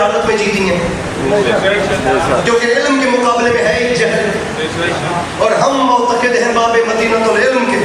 حالت میں جیتی ہیں جو کہ علم کے مقابلے میں ہے ایک جہل، اور ہم معتقد ہیں باب مدینۃ العلم کے.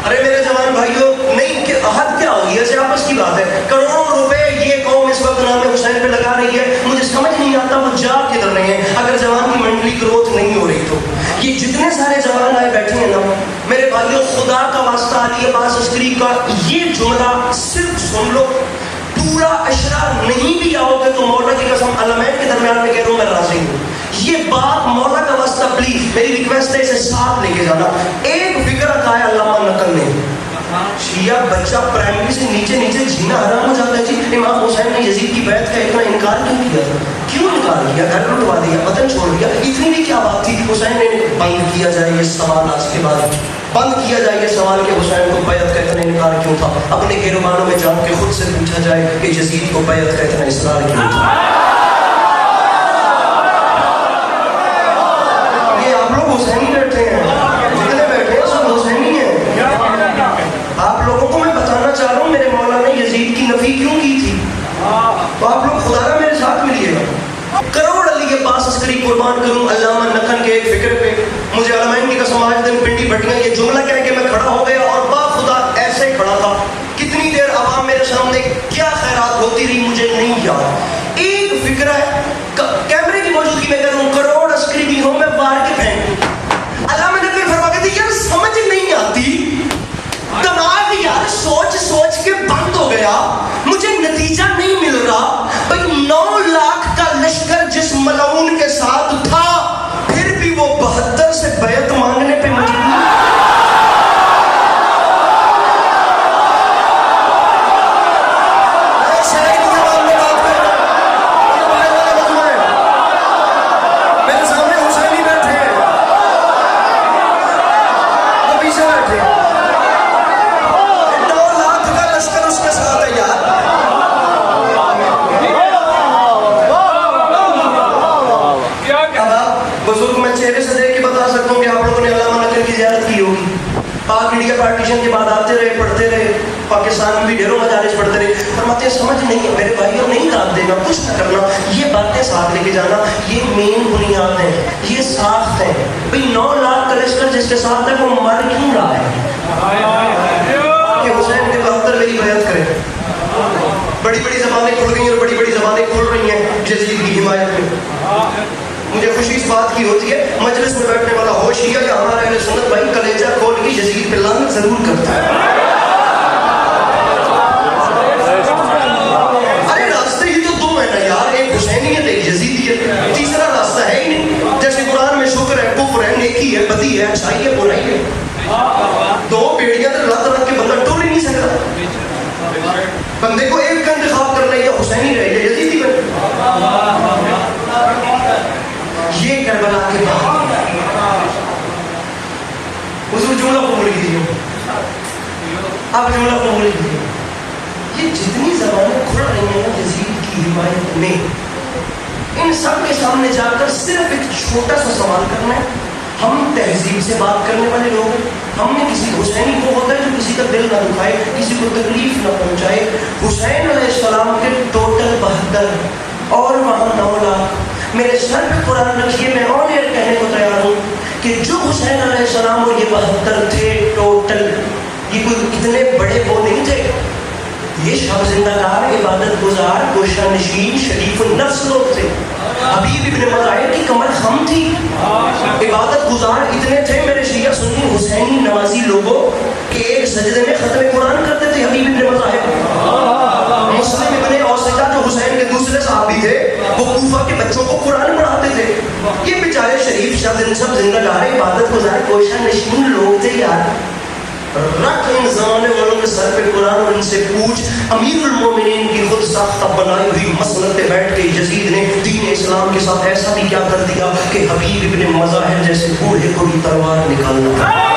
ارے میرے جوان بھائیوں، نہیں کہ عہد کیا ہوگی، ایسے آپس کی بات ہے. کروڑوں روپے یہ قوم اس وقت نام حسین پہ لگا رہی ہے، مجھے سمجھ نہیں آتا وہ جا کدھر رہے ہیں اگر جوان کی منڈلی گروتھ نہیں ہو رہی تو. یہ جتنے سارے جوان آئے بیٹھے ہیں نا میرے بھائیوں، خدا کا واسطہ علی عباس عسکری کا یہ جملہ صرف سن لو، پورا اشرا نہیں بھی آؤ گے تو مولا کی قسم علمین کے درمیان میں کہہ رہا ہوں میں راضی ہوں. یہ بات مولا کا واسطہ پلیز میری ریکویسٹ ہے اسے ساتھ لے کے جانا. ایک فکر کہا ہے علامہ نقل نے، شیعہ بچہ پرائمری سے نیچے نیچے جینا حرام ہو جاتا ہے. جی امام حسین نے یزید کی بیعت کا اتنا انکار کیوں کیا تھا؟ کیوں انکار کیا؟ گھر لٹوا دیا، وطن چھوڑ دیا، اتنی بھی کیا بات تھی؟ حسین نے بند کیا جائے یہ سوال، آج کے بعد بند کیا جائے یہ سوال کہ حسین کو بیعت کا اتنا انکار کیوں تھا. اپنے گیروبانوں میں جاؤ کہ خود سے پوچھا جائے کہ یزید کو بیعت کا اتنا اصرار کیوں تھا. یہ آپ لوگ حسینی بیٹھے ہیں، جتنے بیٹھے ہیں سب حسینی ہیں. آپ لوگوں کو میں بتانا چاہ رہا ہوں میرے مولا نے یزید کی نفی کیوں کی تھی. تو آپ لوگ خدا را میرے ساتھ ملیے گا. کروڑ علی عباس عسکری قربان کروں علامہ نقل کے ایک فکر پہ. مجھے علمین کی قسم آج دن پنڈی بٹیاں یہ جملہ کہہ کے میں کھڑا ہو گیا اور با خدا ایسے کھڑا تھا. کتنی دیر عوام میرے سامنے کیا خیرات ہوتی رہی مجھے نہیں یاد. ایک فکر ہے کیمرے کی موجودگی میں کروں، کروڑ عسکری بھی ہوں میں بار کے پھینکوں. علامہ نقل فرما کہتے یار سمجھ نہیں آتی، دماغ یار سوچ سوچ کے بند ہو گیا، مجھے نتیجہ نہیں مل رہا. بھائی 9 لاکھ کا لشکر جس ملعون کے ساتھ تھا پھر بھی وہ 72 سے بیعت مانگنے پہ مجبور. پارٹیشن کے بعد آتے رہے، پڑھتے رہے، پاکستان میں بھی ڈھیروں مدارس پڑھتے رہے. فرماتے ہیں سمجھ نہیں ہے میرے بھائیوں، نہیں داد دینا، کچھ نہ کرنا، یہ باتیں ساتھ لے کے جانا. یہ مین بنیاد ہیں، یہ ساخت ہیں. بھئی 9 لاکھ کا لشکر جس کے ساتھ ہے وہ مر کیوں رہا ہے کہ حسین کے 72 میری بیعت کرے. بڑی بڑی زبانیں کھل گئی اور بڑی بڑی زبانیں کھل رہی ہیں یزید کی حمایت میں. مجھے خوشی اس بات کی ہوتی ہے مجلس میں بیٹھنے والا ہوشیہ یا ہمارا اہل سنت بھائی کلیجہ کھول کے یزید پہ لعنت ضرور کرتا ہے. ارے راستے ہی تو 2 ہیں نا یار، ایک حسینیت ایک یزیدیت، تیسرا راستہ ہے ہی نہیں. جیسے قرآن میں شکر ہے، کفر ہے، نیکی ہے، بدی ہے، اچھائی ہے، برائی ہے. 2 بیڑیاں تو لت رکھ کے بندہ ٹول ہی نہیں سکتا. بندے کو ایک کا انتخاب کرنا ہے، یا حسینی رہے یا یزیدی بنے. یہ کربلا کے بعد حضور جملہ قبول کیجیے، آپ جملہ قبول کیجیے. یہ جتنی زبانیں کھل رہی ہیں یزید کی حمایت میں، ان سب کے سامنے جا کر صرف ایک چھوٹا سا سوال کرنا ہے. ہم تہذیب سے بات کرنے والے لوگ ہیں. ہم نے کسی حسینی کو ہوتا ہے جو کسی کا دل نہ دکھائے، کسی کو تکلیف نہ پہنچائے. حسین علیہ السلام کے ٹوٹل 72 اور وہاں 9 لاکھ. میرے سر پہ قرآن رکھیے، میں آن ایئر کہنے کو تیار ہوں کہ جو حسین علیہ السلام اور یہ 72 تھے ٹوٹل، یہ کوئی اتنے بڑے وہ نہیں تھے. یہ شب زندہ کار، عبادت گزار، گوشہ نشین، شریف النفس لوگ تھے. حبیب ابن مظاہر کی کمر خم تھی. عبادت گزار اتنے تھے میرے شیعہ سنی حسینی نوازی لوگوں کہ ایک سجدے میں ختم قرآن کرتے تھے حبیب ابن مظاہر. مسلم ابن اوسطہ جو حسین کے دوسرے صحابی تھے وہ کوفہ کے بچوں کو قرآن پڑھاتے تھے. یہ بیچارے شریف شب زندہ کار، عبادت گزار، گوشہ نشین لوگ تھے. یار رکھ ان زمانے والوں کے سر پہ قرآن اور ان سے پوچھ امیر المومنین کی خود ساختہ بنائی ہوئی مسند پہ بیٹھ کے یزید نے دین اسلام کے ساتھ ایسا بھی کیا کر دیا کہ حبیب ابن مظاہر جیسے بوڑھے کو بھی تلوار نکالنا.